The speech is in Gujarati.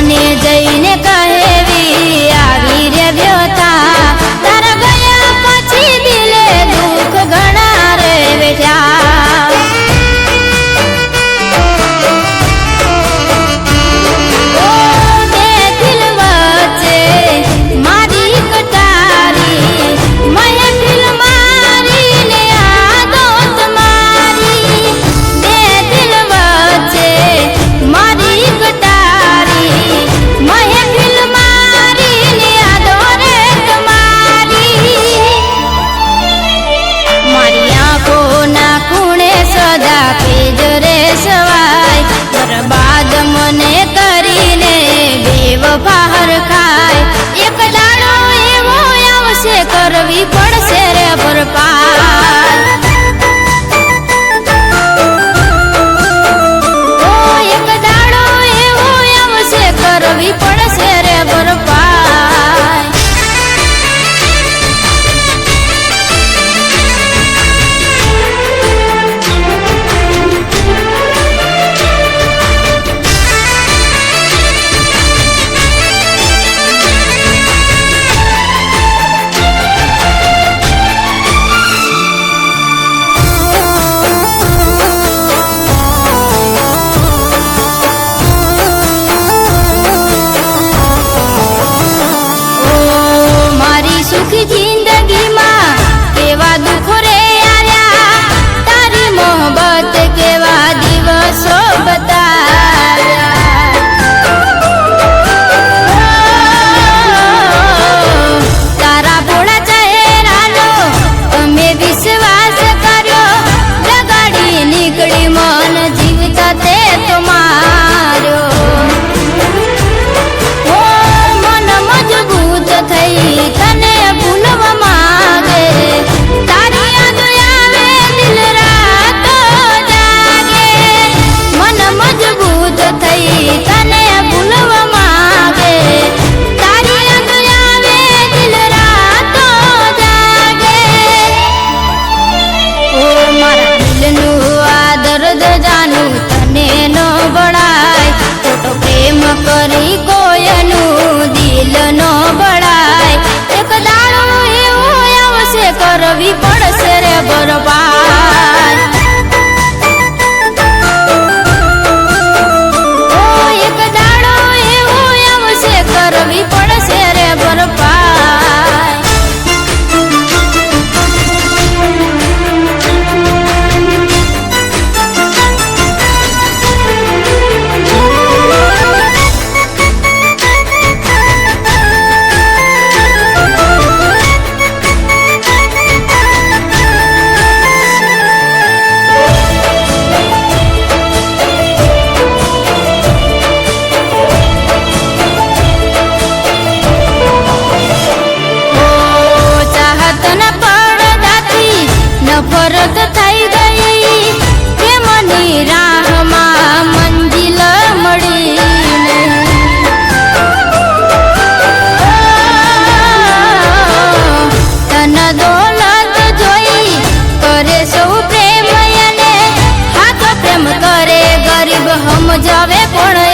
એને જઈને કહેવી આવી રે વ્યથા તારા ગયા પછી દિલે દુઃખ ઘણા રે વેઠ્યા ઓ બે દિલ વચ્ચે મારી કટારી મહેફિલ મારીને આદત મારી બે દિલ વચ્ચે મારી કટારી મહેફિલ મારીને આદત મારી મારી આંખોના ખૂણે સદા પેજ રે સવાય બરબાદ મને કરીને બેવફા ખાય એક દાડો એવો આવશે કરવી પડશે રે ભરપાર ઓ એક દાડો એવો આવશે કરવી પડશે રે ભરપાર સુખી જિંદગીમાં કેવા દુઃખો રે આવ્યા તારી મોહબ્બત કેવા દિવસો બતાવ્યા તારા ભોળા ચહેરાનો અમે વિશ્વાસ કર્યો લગાડી નીકળી મન જીવતા તે તો માર્યો મન મજબૂત થઈ તને ભૂલવા માંગે તારી યાદ આવે દિલ રાતો જાગે મન મજબૂત થઈ તને ભૂલવા માંગે તારી યાદ આવે દિલ રાતો જાગે ઓ મારા દિલનું આ દર્દ જાનું તને ન બળાય ખોટો પ્રેમ કરી કોયનું દિલ ન બળાય એક દાડો એવો આવશે કરવી પડશે રે બરબાદ ઓ એક દાડો એવો આવશે કરવી પડશે રે બરબાદ નફરત થઈ ગઈ પ્રેમની રાહમાં મંજિલ મળી તન દોલત જોઈ કરે સૌ પ્રેમ એને હાથ પ્રેમ કરે ગરીબ સમજાવે પણ